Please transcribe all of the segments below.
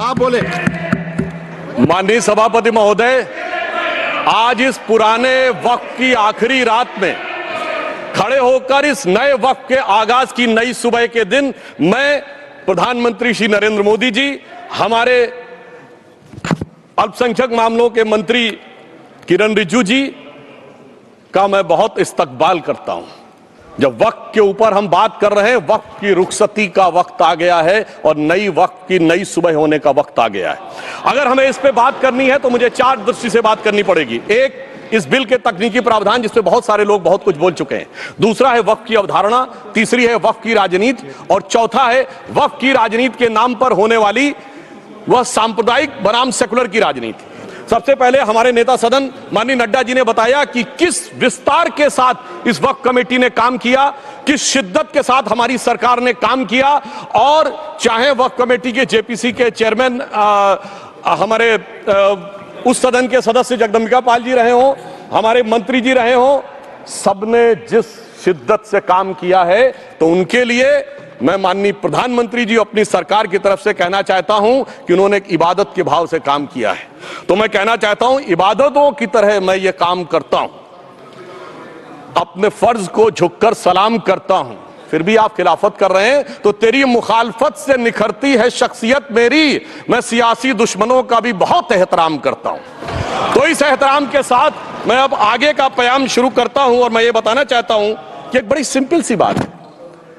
आप बोले। माननीय सभापति महोदय, आज इस पुराने वक्त की आखिरी रात में खड़े होकर इस नए वक्त के आगाज की नई सुबह के दिन मैं प्रधानमंत्री श्री नरेंद्र मोदी जी, हमारे अल्पसंख्यक मामलों के मंत्री किरण रिजिजू जी का मैं बहुत इस्तकबाल करता हूं। जब वक्त के ऊपर हम बात कर रहे हैं, वक्त की रुखसती का वक्त आ गया है और नई वक्त की नई सुबह होने का वक्त आ गया है। अगर हमें इस पे बात करनी है तो मुझे चार दृष्टि से बात करनी पड़ेगी। एक, इस बिल के तकनीकी प्रावधान जिस पे बहुत सारे लोग बहुत कुछ बोल चुके हैं। दूसरा है वक्त की अवधारणा। तीसरी है वक्त की राजनीति। और चौथा है वक्त की राजनीति के नाम पर होने वाली वह सांप्रदायिक बनाम सेकुलर की राजनीति। सबसे पहले हमारे नेता सदन माननीय नड्डा जी ने बताया कि किस विस्तार के साथ इस वक्त कमेटी ने काम किया, किस शिद्दत के साथ हमारी सरकार ने काम किया। और चाहे वक्त कमेटी के जेपीसी के चेयरमैन हमारे उस सदन के सदस्य जगदम्बिका पाल जी रहे हो, हमारे मंत्री जी रहे हो, सबने जिस शिद्दत से काम किया है, तो उनके लिए मैं माननीय प्रधानमंत्री जी अपनी सरकार की तरफ से कहना चाहता हूं कि उन्होंने एक इबादत के भाव से काम किया है। तो मैं कहना चाहता हूं, इबादतों की तरह मैं ये काम करता हूं, अपने फर्ज को झुककर सलाम करता हूं। फिर भी आप खिलाफत कर रहे हैं तो तेरी मुखालफत से निखरती है शख्सियत मेरी। मैं सियासी दुश्मनों का भी बहुत एहतराम करता हूं। तो इस एहतराम के साथ मैं अब आगे का बयान शुरू करता हूं और मैं ये बताना चाहता हूं कि एक बड़ी सिंपल सी बात है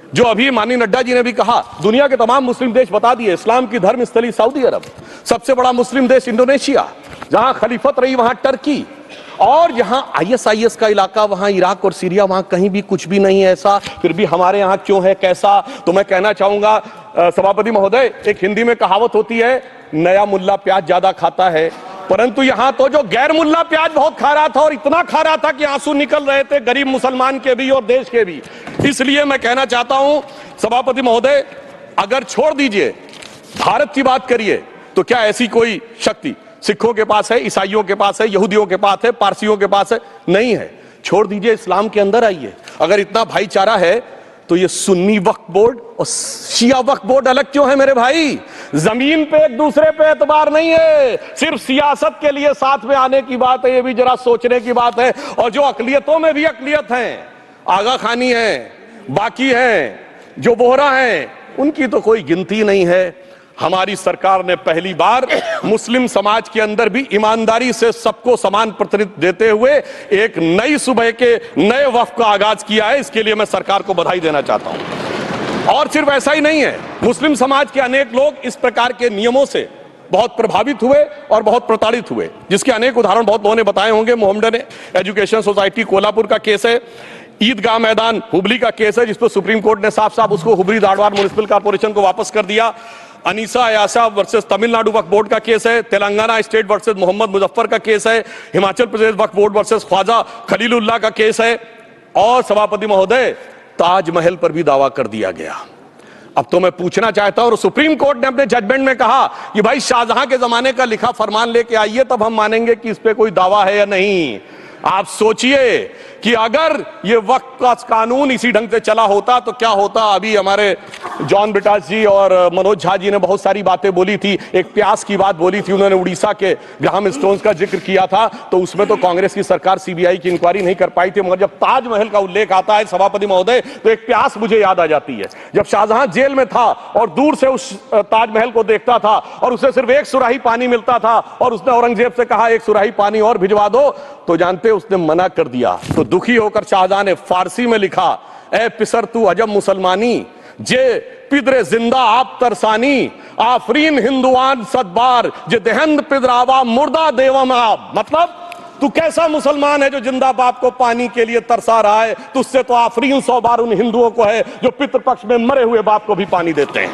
जो अभी माननीय नड्डा जी ने भी कहा। दुनिया के तमाम मुस्लिम देश बता दिए, इस्लाम की धर्म स्थली सऊदी अरब, सबसे बड़ा मुस्लिम देश इंडोनेशिया, जहां खलीफत रही वहां टर्की, और यहां आईएसआईएस का इलाका, वहां इराक और सीरिया, वहां कहीं भी कुछ भी नहीं है ऐसा। फिर भी हमारे यहां क्यों है, कैसा? तो मैं कहना चाहूंगा सभापति महोदय, एक हिंदी में कहावत होती है, नया मुल्ला प्याज ज्यादा खाता है, परंतु यहां तो जो गैर मुल्ला प्याज बहुत खा रहा था, और इतना खा रहा था कि आंसू निकल रहे थे गरीब मुसलमान के भी और देश के भी। इसलिए मैं कहना चाहता हूं सभापति महोदय, अगर छोड़ दीजिए भारत की बात करिए, तो क्या ऐसी कोई शक्ति सिखों के पास है, ईसाइयों के पास है, यहूदियों के पास है, पारसियों के पास है? नहीं है। छोड़ दीजिए, इस्लाम के अंदर आइए। अगर इतना भाईचारा है तो ये सुन्नी वक्फ बोर्ड और शिया वक्फ बोर्ड अलग क्यों है मेरे भाई? जमीन पे एक दूसरे पे एतबार नहीं है, सिर्फ सियासत के लिए साथ में आने की बात है। ये भी जरा सोचने की बात है। और जो अकलियतों में भी अकलियत है, आगा खानी है, बाकी है, जो बोहरा है, उनकी तो कोई गिनती नहीं है। हमारी सरकार ने पहली बार मुस्लिम समाज के अंदर भी ईमानदारी से सबको समान प्रतिनिधित्व देते हुए एक नई सुबह के नए वक्त का आगाज किया है। इसके लिए मैं सरकार को बधाई देना चाहता हूं। और सिर्फ ऐसा ही नहीं है, मुस्लिम समाज के अनेक लोग इस प्रकार के नियमों से बहुत प्रभावित हुए और बहुत प्रताड़ित हुए, जिसके अनेक उदाहरण बहुत लोगों ने बताए होंगे। मोहम्मदन एजुकेशन सोसाइटी कोल्हापुर का केस है, ईदगाह मैदान हुबली का केस है, जिसको सुप्रीम कोर्ट ने साफ साफ उसको हुबली धारवाड़ म्युनिसिपल कॉर्पोरेशन को वापस कर दिया। अनीसा अयाशा वर्सेस तमिलनाडु वक्फ बोर्ड का केस है, तेलंगाना स्टेट वर्सेस मोहम्मद मुजफ्फर का केस है, हिमाचल प्रदेश वक्फ बोर्ड वर्सेस ख्वाजा खलीलुल्लाह का केस है। और सभापति महोदय, ताजमहल पर भी दावा कर दिया गया। अब तो मैं पूछना चाहता हूं, और सुप्रीम कोर्ट ने अपने जजमेंट में कहा कि भाई शाहजहां के जमाने का लिखा फरमान लेके आइए, तब हम मानेंगे कि इस पे कोई दावा है या नहीं। आप सोचिए कि अगर ये वक्त का कानून इसी ढंग से चला होता तो क्या होता। अभी हमारे जॉन ब्रिटास जी और मनोज झा जी ने बहुत सारी बातें बोली थी। एक प्यास की बात बोली थी उन्होंने, उड़ीसा के ग्राहम स्टोन्स का जिक्र किया था, तो उसमें तो कांग्रेस की सरकार सीबीआई की इंक्वायरी नहीं कर पाई थी। मगर जब ताजमहल का उल्लेख आता है सभापति महोदय, तो एक प्यास मुझे याद आ जाती है। जब शाहजहां जेल में था और दूर से उस ताजमहल को देखता था और उसे सिर्फ एक सुराही पानी मिलता था, और उसने औरंगजेब से कहा एक सुराही पानी और भिजवा दो, तो जानते उसने मना कर दिया। तो दुखी होकर शाहजहां ने फारसी में लिखा, ए पिसर तू अजब मुसलमानी, जे पिदरे जिंदा आप तरसानी, आफरीन हिंदुआन सदबार, जे देहंद पिदरावा मुर्दा देवम आप। मतलब तू कैसा मुसलमान है जो जिंदा बाप को पानी के लिए तरसा रहा है? तुझसे तो आफरीन 100 बार उन हिंदुओं को है जो पितृपक्ष में मरे हुए बाप को भी पानी देते हैं।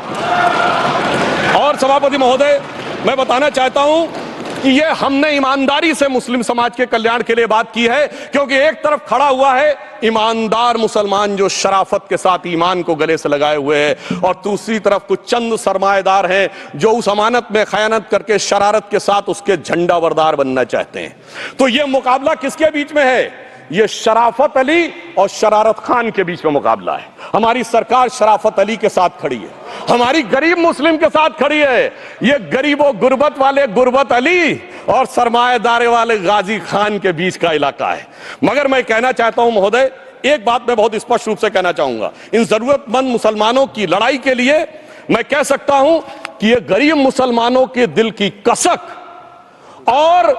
और सभापति महोदय, मैं बताना चाहता हूं कि ये हमने ईमानदारी से मुस्लिम समाज के कल्याण के लिए बात की है, क्योंकि एक तरफ खड़ा हुआ है ईमानदार मुसलमान जो शराफत के साथ ईमान को गले से लगाए हुए हैं, और दूसरी तरफ कुछ चंद सरमाएदार हैं जो उस अमानत में खयानत करके शरारत के साथ उसके झंडा बरदार बनना चाहते हैं। तो ये मुकाबला किसके बीच में है? ये शराफत अली और शरारत खान के बीच में मुकाबला है। हमारी सरकार शराफत अली के साथ खड़ी है, हमारी गरीब मुस्लिम के साथ खड़ी है। ये गरीबों गुर्बत वाले गुर्बत अली और सरमाएदारे वाले गाजी खान के बीच का इलाका है। मगर मैं कहना चाहता हूं महोदय, एक बात मैं बहुत स्पष्ट रूप से कहना चाहूंगा, इन जरूरतमंद मुसलमानों की लड़ाई के लिए मैं कह सकता हूं कि ये गरीब मुसलमानों के दिल की कसक और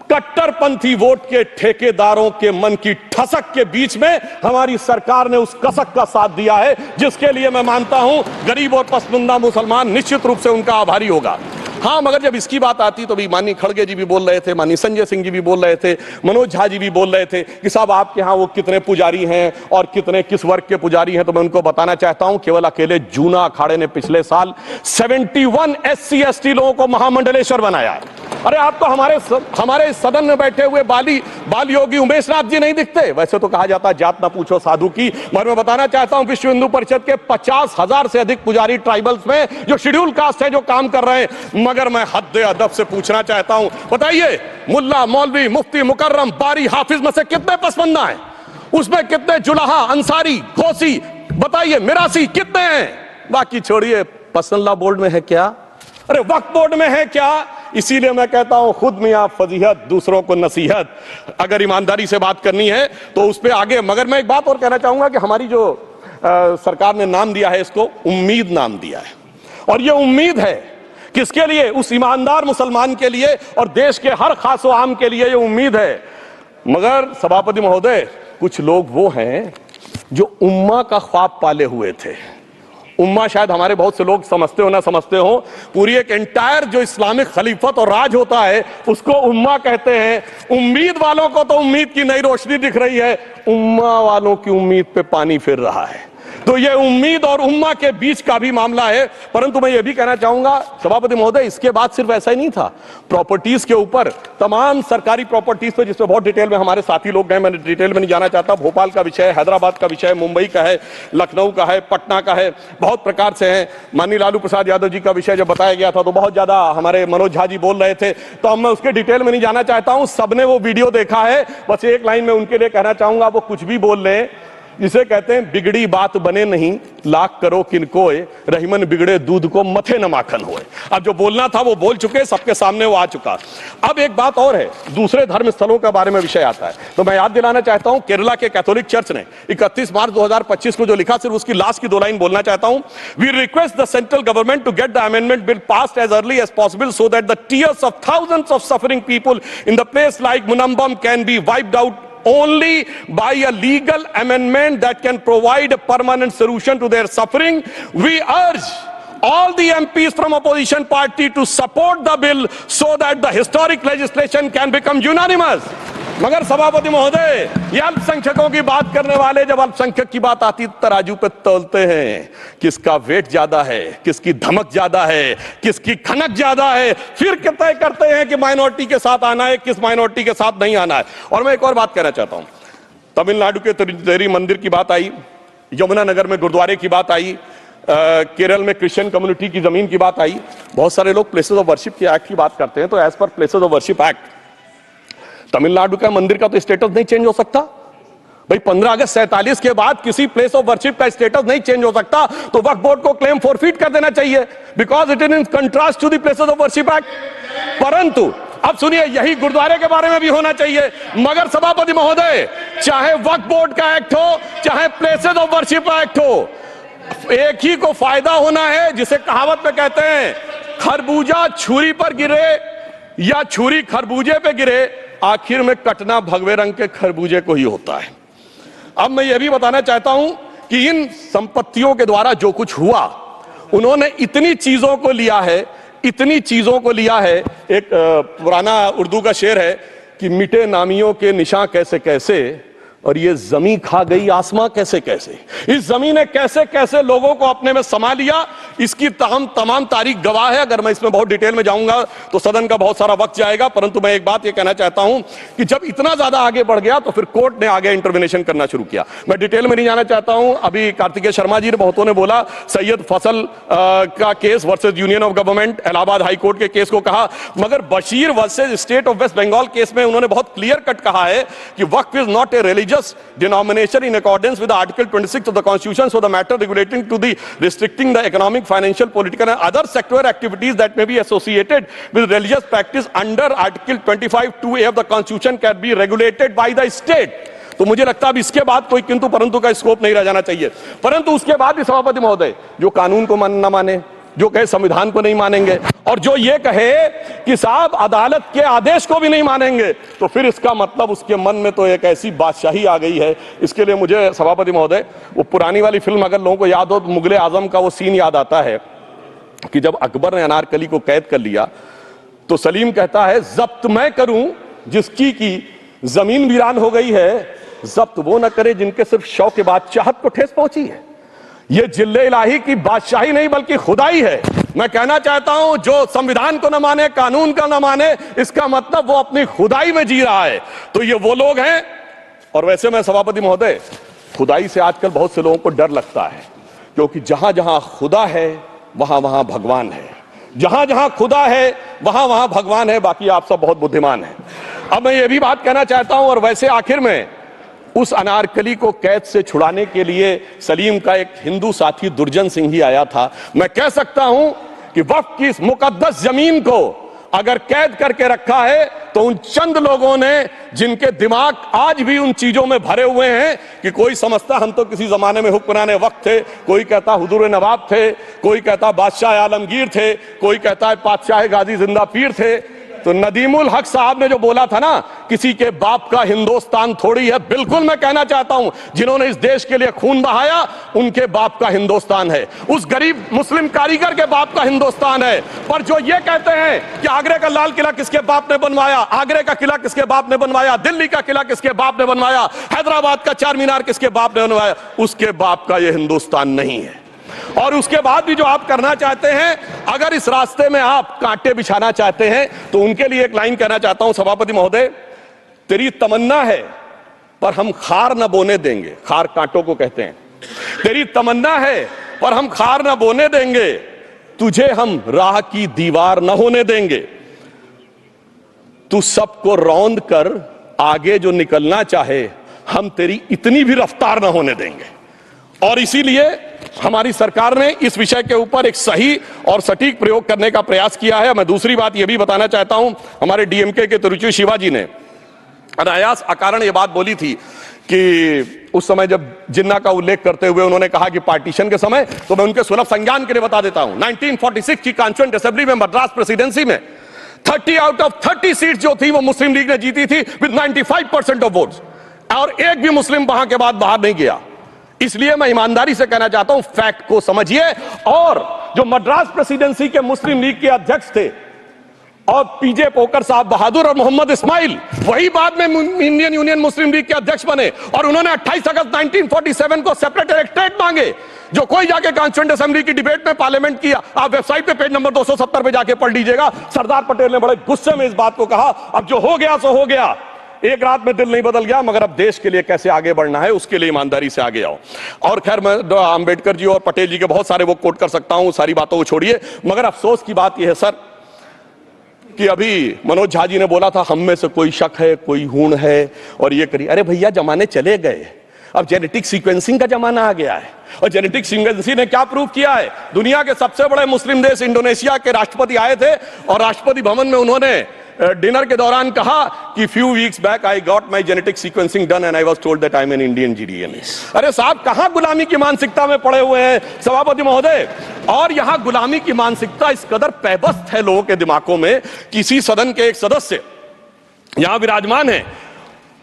कट्टरपंथी वोट के ठेकेदारों के मन की ठसक के बीच में हमारी सरकार ने उस कसक का साथ दिया है, जिसके लिए मैं मानता हूं गरीब और पसमानदा मुसलमान निश्चित रूप से उनका आभारी होगा। हाँ, मगर जब इसकी बात आती तो भी माननीय खड़गे जी भी बोल रहे थे, माननीय संजय सिंह जी भी बोल रहे थे, मनोज झा जी भी बोल रहे थे कि साहब आपके यहाँ वो कितने पुजारी हैं और कितने किस वर्ग के पुजारी हैं। तो मैं उनको बताना चाहता हूं, केवल अकेले जूना अखाड़े ने पिछले साल 71 SC ST लोगों को महामंडलेश्वर बनाया है। अरे आपको हमारे सदन में बैठे हुए बाल योगी उमेश नाथ जी नहीं दिखते? वैसे तो कहा जाता है जात ना पूछो साधु की, मगर मैं बताना चाहता हूं विश्व हिंदू परिषद के 50,000 से अधिक पुजारी ट्राइबल्स में जो शेड्यूल कास्ट है जो काम कर रहे हैं। मगर मैं हद अदब से पूछना चाहता हूं, बताइए मुल्ला मौलवी मुफ्ती मुकर्रम बारी हाफिज में से कितने पसमंदा हैं? उसमें कितने जुलाहा अंसारी गौसी बताइए मिरासी कितने हैं? बाकी छोड़िए, पसंदला बोर्ड में है क्या? अरे वक्फ बोर्ड में है क्या? इसीलिए मैं कहता हूं खुद मियां फजीहत दूसरों को नसीहत। अगर ईमानदारी से बात करनी है तो उस पर आगे। मगर मैं एक बात और कहना चाहूंगा कि हमारी जो सरकार ने नाम दिया है, इसको उम्मीद नाम दिया है, और ये उम्मीद है किसके लिए? उस ईमानदार मुसलमान के लिए और देश के हर खास व आम के लिए ये उम्मीद है। मगर सभापति महोदय, कुछ लोग वो हैं जो उम्मा का ख्वाब पाले हुए थे। उम्मा शायद हमारे बहुत से लोग समझते हो ना समझते हो, पूरी एक एंटायर जो इस्लामिक खलीफत और राज होता है उसको उम्मा कहते हैं। उम्मीद वालों को तो उम्मीद की नई रोशनी दिख रही है, उम्मा वालों की उम्मीद पे पानी फिर रहा है। तो ये उम्मीद और उम्मा के बीच का भी मामला है। परंतु मैं ये भी कहना चाहूंगा सभापति महोदय, इसके बाद सिर्फ ऐसा ही नहीं था, प्रॉपर्टीज के ऊपर, तमाम सरकारी प्रॉपर्टीज पे जिसमें बहुत डिटेल में हमारे साथी लोग गए, मैं डिटेल में नहीं जाना चाहता। भोपाल का विषय है, हैदराबाद का विषय है, मुंबई का है, लखनऊ का है, पटना का है, बहुत प्रकार से है। माननीय लालू प्रसाद यादव जी का विषय जब बताया गया था तो बहुत ज्यादा हमारे मनोज झा जी बोल रहे थे, तो अब मैं उसके डिटेल में नहीं जाना चाहता हूं। सबने वो वीडियो देखा है। बस एक लाइन में उनके लिए कहना चाहूंगा, वो कुछ भी बोल रहे हैं, जिसे कहते हैं बिगड़ी बात बने नहीं लाख करो किनकोए, रहीमन बिगड़े दूध को मथे न माखन होए। अब जो बोलना था वो बोल चुके, सबके सामने वो आ चुका। अब एक बात और है, दूसरे धर्म स्थलों के बारे में विषय आता है तो मैं याद दिलाना चाहता हूं, केरला के कैथोलिक चर्च ने 31 मार्च 2025 को जो लिखा, सिर्फ उसकी लास्ट की 2 लाइन बोलना चाहता हूं। We request the central government to get the amendment bill passed as early as possible so that the tears of thousands of suffering people in the place like Munambam can be wiped out only by a legal amendment that can provide a permanent solution to their suffering. We urge all the MPs from opposition party to support the bill so that the historic legislation can become unanimous. मगर सभापति महोदय, ये अल्पसंख्यकों की बात करने वाले जब अल्पसंख्यक की बात आती तराजू पे तौलते हैं, किसका वेट ज्यादा है, किसकी धमक ज्यादा है, किसकी खनक ज्यादा है, फिर तय करते हैं कि माइनॉरिटी के साथ आना है, किस माइनॉरिटी के साथ नहीं आना है। और मैं एक और बात कहना चाहता हूं, तमिलनाडु के तिरुपति मंदिर की बात आई, यमुनानगर में गुरुद्वारे की बात आई, केरल में क्रिश्चियन कम्युनिटी की जमीन की बात आई। बहुत सारे लोग प्लेसेस ऑफ वर्शिप के एक्ट की बात करते हैं, तो as per places of worship act Tamil Nadu का मंदिर का तो स्टेटस नहीं चेंज हो सकता भाई। 15 अगस्त 47 के बाद किसी प्लेस ऑफ वर्शिप का स्टेटस नहीं चेंज हो सकता, तो वक्फ बोर्ड को क्लेम फॉरफिट कर देना चाहिए, because it is in contrast to the places of worship act. परंतु अब सुनिए, यही गुरुद्वारे के बारे में भी होना चाहिए। मगर सभापति महोदय, चाहे वक्फ बोर्ड का एक्ट हो, चाहे प्लेसेस ऑफ वर्शिप एक्ट हो, एक ही को फायदा होना है, जिसे कहावत में कहते हैं खरबूजा छुरी पर गिरे या छुरी खरबूजे पे गिरे, आखिर में कटना भगवे रंग के खरबूजे को ही होता है। अब मैं यह भी बताना चाहता हूं कि इन संपत्तियों के द्वारा जो कुछ हुआ, उन्होंने इतनी चीजों को लिया है, इतनी चीजों को लिया है। एक पुराना उर्दू का शेर है कि मिटे नामियों के निशान कैसे कैसे, और ये जमीन खा गई आसमां कैसे कैसे, इस जमीन ने कैसे कैसे लोगों को अपने में समा लिया, इसकी तमाम तारीख गवाह है। अगर मैं इसमें बहुत डिटेल में जाऊंगा तो सदन का बहुत सारा वक्त जाएगा, परंतु मैं एक बात ये कहना चाहता हूं कि जब इतना ज्यादा आगे बढ़ गया तो फिर कोर्ट ने आगे इंटरवेंशन करना शुरू किया। मैं डिटेल में नहीं जाना चाहता हूं। अभी कार्तिकेय शर्मा जी ने बहुतों ने बोला सैयद फैसल का case versus union of government, Allahabad high court के केस को कहा, मगर Bashir versus state of West Bengal case में उन्होंने बहुत क्लियर कट कहा है कि waqf is not a religious denomination in accordance with Article 26 of the Constitution, so the matter relating to the restricting the economic, financial, political and other sectoral activities that may be associated with religious practice under Article 25(2)(a) of the Constitution can be regulated by the state. तो मुझे लगता है अब इसके बाद कोई किंतु परंतु का स्कोप नहीं रह जाना चाहिए। परंतु उसके बाद भी सभापति महोदय जो कानून को न माने, जो कहे संविधान को नहीं मानेंगे, और जो ये कहे कि साहब अदालत के आदेश को भी नहीं मानेंगे, तो फिर इसका मतलब उसके मन में तो एक ऐसी बादशाही आ गई है। इसके लिए मुझे सभापति महोदय वो पुरानी वाली फिल्म अगर लोगों को याद हो तो मुगले आजम का वो सीन याद आता है कि जब अकबर ने अनारकली को कैद कर लिया तो सलीम कहता है जब्त मैं करूं जिसकी की जमीन वीरान हो गई है, जब्त वो न करे जिनके सिर्फ शौक के बाद चाहत को ठेस पहुंची है। ये जिल्ले इलाही की बादशाही नहीं बल्कि खुदाई है। मैं कहना चाहता हूं जो संविधान को न माने, कानून का न माने, इसका मतलब वो अपनी खुदाई में जी रहा है। तो ये वो लोग हैं। और वैसे मैं सभापति महोदय खुदाई से आजकल बहुत से लोगों को डर लगता है, क्योंकि जहां जहां खुदा है वहां वहां भगवान है, जहां जहां खुदा है वहां वहां भगवान है। बाकी आप सब बहुत बुद्धिमान हैं। अब मैं ये भी बात कहना चाहता हूं, और वैसे आखिर में उस अनारकली को कैद से छुड़ाने के लिए सलीम का एक हिंदू साथी दुर्जन सिंह ही आया था। मैं कह सकता हूं कि वक्फ की इस मुकद्दस जमीन को अगर कैद करके रखा है तो उन चंद लोगों ने जिनके दिमाग आज भी उन चीजों में भरे हुए हैं कि कोई समझता हम तो किसी जमाने में हुक्मरान वक्त थे, कोई कहता हुजूर नवाब थे, कोई कहता बादशाह आलमगीर थे, कोई कहता है बादशाह गाजी जिंदा पीर थे। तो नदीमुल हक साहब ने जो बोला था ना, किसी के बाप का हिंदुस्तान थोड़ी है, बिल्कुल मैं कहना चाहता हूं जिन्होंने इस देश के लिए खून बहाया उनके बाप का हिंदुस्तान है, उस गरीब मुस्लिम कारीगर के बाप का हिंदुस्तान है। पर जो ये कहते हैं कि आगरे का लाल किला किसके बाप ने बनवाया, आगरे का किला किसके बाप ने बनवाया, दिल्ली का किला किसके बाप ने बनवाया, हैदराबाद का चार मीनार किसके बाप ने बनवाया, उसके बाप का यह हिंदुस्तान नहीं है। और उसके बाद भी जो आप करना चाहते हैं, अगर इस रास्ते में आप कांटे बिछाना चाहते हैं, तो उनके लिए एक लाइन कहना चाहता हूं सभापति महोदय, तेरी तमन्ना है पर हम खार न बोने देंगे, खार कांटों को कहते हैं, तेरी तमन्ना है पर हम खार न बोने देंगे, तुझे हम राह की दीवार न होने देंगे, तू सबको रौंद कर आगे जो निकलना चाहे हम तेरी इतनी भी रफ्तार न होने देंगे। और इसीलिए हमारी सरकार ने इस विषय के ऊपर एक सही और सटीक प्रयोग करने का प्रयास किया है। मैं दूसरी बात यह भी बताना चाहता हूं, हमारे डीएमके के तिरुचि शिवाजी ने अनायास अकारण यह बात बोली थी कि उस समय जब जिन्ना का उल्लेख करते हुए उन्होंने कहा कि पार्टीशन के समय, तो मैं उनके सुलभ संज्ञान के लिए बता देता हूं, 1946 की कॉन्स्टिट्यूएंट असेंबली में मद्रास प्रेसिडेंसी में 30 आउट ऑफ 30 सीट जो थी वो मुस्लिम लीग ने जीती थी विद 95% ऑफ वोट्स, और एक भी मुस्लिम वहां के बाद बाहर नहीं गया। इसलिए मैं ईमानदारी से कहना चाहता हूं, फैक्ट को समझिए। और जो मद्रास प्रेसिडेंसी के मुस्लिम लीग के अध्यक्ष थे और पीजे पोकर साहब बहादुर और मोहम्मद इस्माइल, वही बाद में इंडियन यूनियन मुस्लिम लीग के अध्यक्ष बने, और उन्होंने 28 अगस्त 1947 को सेपरेट इलेक्टोरेट मांगे, जो कोई जाके कॉन्स्टिट्यूएंट असेंबली की डिबेट में पार्लियामेंट किया। आप वेबसाइट पे पेज नंबर 270 पे जाके पढ़ लीजिएगा। सरदार पटेल ने बड़े गुस्से में इस बात को कहा, अब जो हो गया सो हो गया, एक रात में दिल नहीं बदल गया, मगर अब देश के लिए कैसे आगे बढ़ना है उसके लिए ईमानदारी से आगे आओ। और खैर मैं अंबेडकर जी और पटेल जी के बहुत सारे वो कोट कर सकता हूं, सारी बातों को छोड़िए, मगर अफसोस की बात यह है सर कि अभी मनोज झा जी ने बोला था हम में से कोई शक है, कोई हूण है और ये करिए। अरे भैया जमाने चले गए, अब जेनेटिक सीक्वेंसिंग का जमाना आ गया है। और जेनेटिक सीक्वेंसिंग ने क्या प्रूव किया है, दुनिया के सबसे बड़े मुस्लिम देश इंडोनेशिया के राष्ट्रपति आए थे और राष्ट्रपति भवन में उन्होंने डिनर के दौरान कहा कि few weeks back I got my genetic sequencing done and I was told that I am an Indian GDN. अरे साहब कहां गुलामी की मानसिकता में पड़े हुए हैं सभापति महोदय। और यहां गुलामी की मानसिकता इस कदर पैबस्त है लोगों के दिमागों में, किसी सदन के एक सदस्य यहां विराजमान है,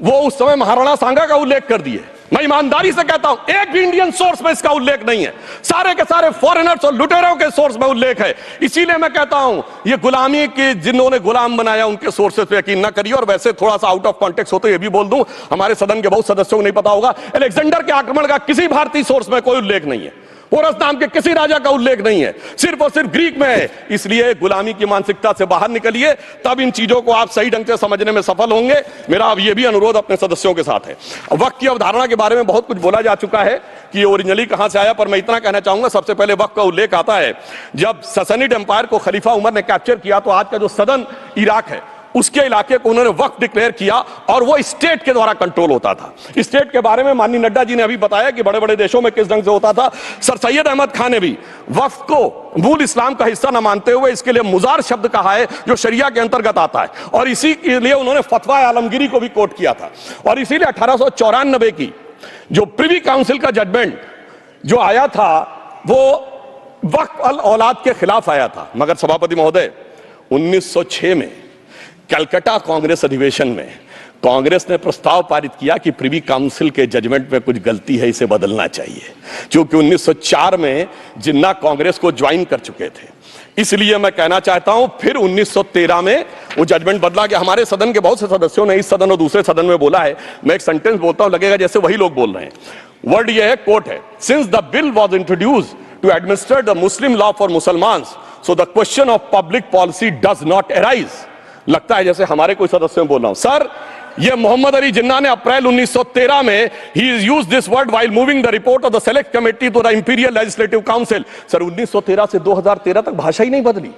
वो उस समय महाराणा सांगा का उल्लेख कर दिए मैं ईमानदारी से कहता हूं, एक भी इंडियन सोर्स में इसका उल्लेख नहीं है, सारे के सारे फॉरेनर्स और लुटेरों के सोर्स में उल्लेख है। इसीलिए मैं कहता हूं, ये गुलामी के जिन्होंने गुलाम बनाया उनके सोर्सेस पे यकीन ना करिए। और वैसे थोड़ा सा आउट ऑफ कॉन्टेक्स्ट हो तो ये भी बोल दूं, हमारे सदन के बहुत सदस्यों को नहीं पता होगा, अलेक्जेंडर के आक्रमण का किसी भारतीय सोर्स में कोई उल्लेख नहीं है, पोरस नाम के किसी राजा का उल्लेख नहीं है, सिर्फ और सिर्फ ग्रीक में है। इसलिए गुलामी की मानसिकता से बाहर निकलिए, तब इन चीजों को आप सही ढंग से समझने में सफल होंगे। मेरा अब यह भी अनुरोध अपने सदस्यों के साथ है। वक्त की अवधारणा के बारे में बहुत कुछ बोला जा चुका है कि ये ओरिजिनली कहां से आया, पर मैं इतना कहना चाहूंगा, सबसे पहले वक्त का उल्लेख आता है जब ससनिड एम्पायर को खलीफा उमर ने कैप्चर किया, तो आज का जो सदर्न इराक है उसके इलाके को उन्होंने वक्फ डिक्लेयर किया और वो स्टेट के द्वारा कंट्रोल होता था। स्टेट के बारे में माननीय नड्डा जी ने अभी बताया कि बड़े बड़े देशों में किस ढंग से होता था। सर सैयद अहमद खान ने भी वक्फ को मूल इस्लाम का हिस्सा न मानते हुए इसके लिए मुजार शब्द कहा है, जो शरिया के अंतर्गत आता है, और इसी के लिए उन्होंने फतवा आलमगीरी को भी कोट किया था। और इसीलिए 1894 की जो प्रिवी काउंसिल का जजमेंट जो आया था वो वक्फ अल औलाद के खिलाफ आया था। मगर सभापति महोदय, 1906 में कलकत्ता कांग्रेस अधिवेशन में कांग्रेस ने प्रस्ताव पारित किया कि प्रिवी काउंसिल के जजमेंट में कुछ गलती है, इसे बदलना चाहिए, क्योंकि 1904 में जिन्ना कांग्रेस को ज्वाइन कर चुके थे। इसलिए मैं कहना चाहता हूं, फिर 1913 में वो जजमेंट बदला गया। हमारे सदन के बहुत से सदस्यों ने इस सदन और दूसरे सदन में बोला है, मैं एक सेंटेंस बोलता हूं, लगेगा जैसे वही लोग बोल रहे हैं। वर्ड ये है, कोट है, since the bill was introduced to administer the Muslim law for मुसलमान्स, so the question of public policy does not arise. लगता है जैसे हमारे कोई सदस्य बोल रहा हूं। सर, ये मोहम्मद अली जिन्ना ने अप्रैल 1913 में ही used this word while moving the report of the select committee to the imperial legislative council. Sir, 1913 से 2013 तक भाषा ही नहीं बदली,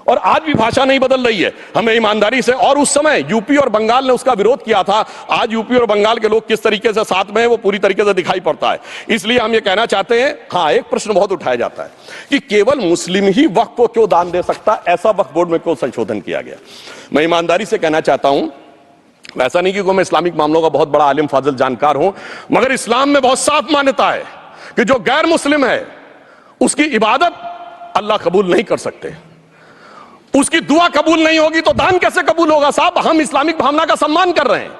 और आज भी भाषा नहीं बदल रही है। हमें ईमानदारी से, और उस समय यूपी और बंगाल ने उसका विरोध किया था, आज यूपी और बंगाल के लोग किस तरीके से साथ में है वो पूरी तरीके से दिखाई पड़ता है। इसलिए हम ये कहना चाहते हैं, हाँ, एक प्रश्न बहुत उठाया जाता है कि केवल मुस्लिम ही वक्फ को क्यों दान दे सकता, ऐसा वक्फ बोर्ड में क्यों संशोधन किया गया। मैं ईमानदारी से कहना चाहता हूं, ऐसा नहीं कि मैं इस्लामिक मामलों का बहुत बड़ा आलिम फाजिल जानकार हूं, मगर इस्लाम में बहुत साफ मान्यता है कि जो गैर मुस्लिम है उसकी इबादत अल्लाह कबूल नहीं कर सकते, उसकी दुआ कबूल नहीं होगी तो दान कैसे कबूल होगा। साहब, हम इस्लामिक भावना का सम्मान कर रहे हैं।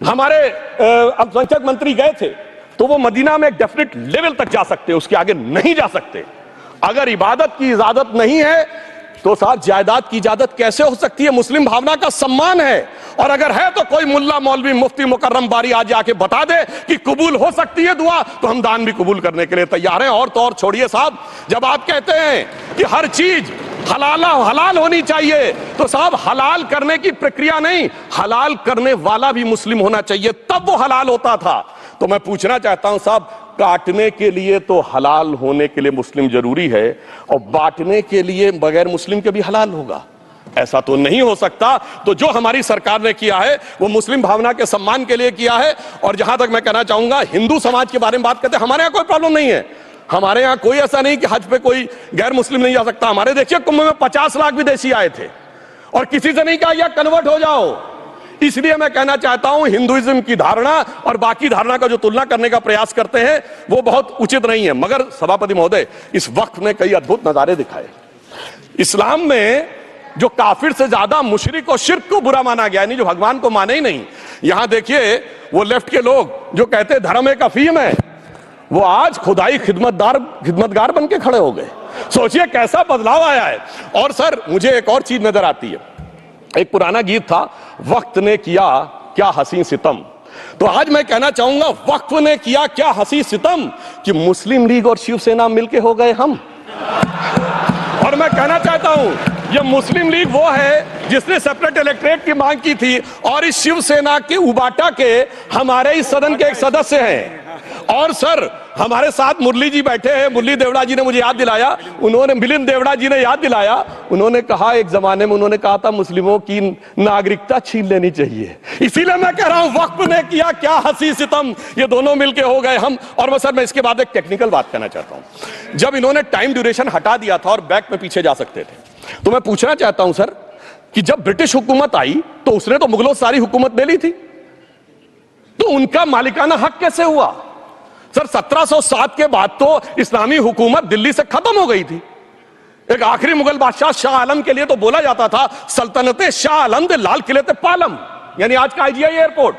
हमारे अल्पसंख्यक मंत्री गए थे तो वो मदीना में एक डेफिनेट लेवल तक जा सकते, उसके आगे नहीं जा सकते। अगर इबादत की इजाजत नहीं है तो साथ जायदाद की इजाजत कैसे हो सकती है। मुस्लिम भावना का सम्मान है, और अगर है तो कोई मुल्ला मौलवी मुफ्ती मुकर्रम बारी आज आके बता दे कि कबूल हो सकती है दुआ, तो हम दान भी कबूल करने के लिए तैयार हैं। और तो और छोड़िए साहब, जब आप कहते हैं कि हर चीज हलाल होनी चाहिए, तो साहब हलाल करने की प्रक्रिया नहीं, हलाल करने वाला भी मुस्लिम होना चाहिए, तब वो हलाल होता था। तो मैं पूछना चाहता हूं साहब, काटने के लिए तो हलाल होने के लिए मुस्लिम जरूरी है, और बांटने के लिए बगैर मुस्लिम के भी हलाल होगा, ऐसा तो नहीं हो सकता। तो जो हमारी सरकार ने किया है वो मुस्लिम भावना के सम्मान के लिए किया है। और जहां तक मैं कहना चाहूंगा, हिंदू समाज के बारे में बात करते हैं, हमारे यहां कोई प्रॉब्लम नहीं है। हमारे यहां कोई ऐसा नहीं कि हज पे कोई गैर मुस्लिम नहीं जा सकता। हमारे देखिए कुंभ में 50 लाख विदेशी आए थे और किसी से नहीं कहा या कन्वर्ट हो जाओ। इसलिए मैं कहना चाहता हूं, हिंदुइज्म की धारणा और बाकी धारणा का जो तुलना करने का प्रयास करते हैं वो बहुत उचित नहीं है। मगर सभापति महोदय, इस वक्त ने कई अद्भुत नजारे दिखाए। इस्लाम में जो काफिर से ज्यादा मुशरिक और शिर्क को बुरा माना गया, नहीं जो भगवान को माने ही नहीं। यहां देखिए वो लेफ्ट के लोग जो कहते हैं धर्म एक अफीम है, वो आज खुदाई खिदमतगार बन के खड़े हो गए। सोचिए कैसा बदलाव आया है। और सर, मुझे एक और चीज नजर आती है, एक पुराना गीत था, वक्त ने किया क्या हसी सितम। तो आज मैं कहना चाहूंगा, वक्त ने किया क्या हसी सितम कि मुस्लिम लीग और शिवसेना मिलके हो गए हम। और मैं कहना चाहता हूं, ये मुस्लिम लीग वो है जिसने सेपरेट इलेक्टोरेट की मांग की थी, और इस शिवसेना के उबाटा के हमारे इस सदन के एक सदस्य हैं। और सर, हमारे साथ मुरली जी बैठे हैं, मुरली देवड़ा जी ने मुझे याद दिलाया, उन्होंने मिलिंद देवड़ा जी ने याद दिलाया, उन्होंने कहा एक जमाने में उन्होंने कहा था मुस्लिमों की नागरिकता छीन लेनी चाहिए। इसीलिए मैं कह रहा हूं, वक्त ने किया क्या हसी सितम, ये दोनों मिलके हो गए हम। और सर, मैं इसके बाद एक टेक्निकल बात कहना चाहता हूं। जब इन्होंने टाइम ड्यूरेशन हटा दिया था और बैक में पीछे जा सकते थे, तो मैं पूछना चाहता हूं सर कि जब ब्रिटिश हुकूमत आई तो उसने तो मुगलों से सारी हुकूमत ले ली थी, तो उनका मालिकाना हक कैसे हुआ। सर, 1707 के बाद तो इस्लामी हुकूमत दिल्ली से खत्म हो गई थी। एक आखिरी मुगल बादशाह शाह आलम के लिए तो बोला जाता था सल्तनते शाह आलम दे लाल किले ते पालम, यानी आज का IGI एयरपोर्ट।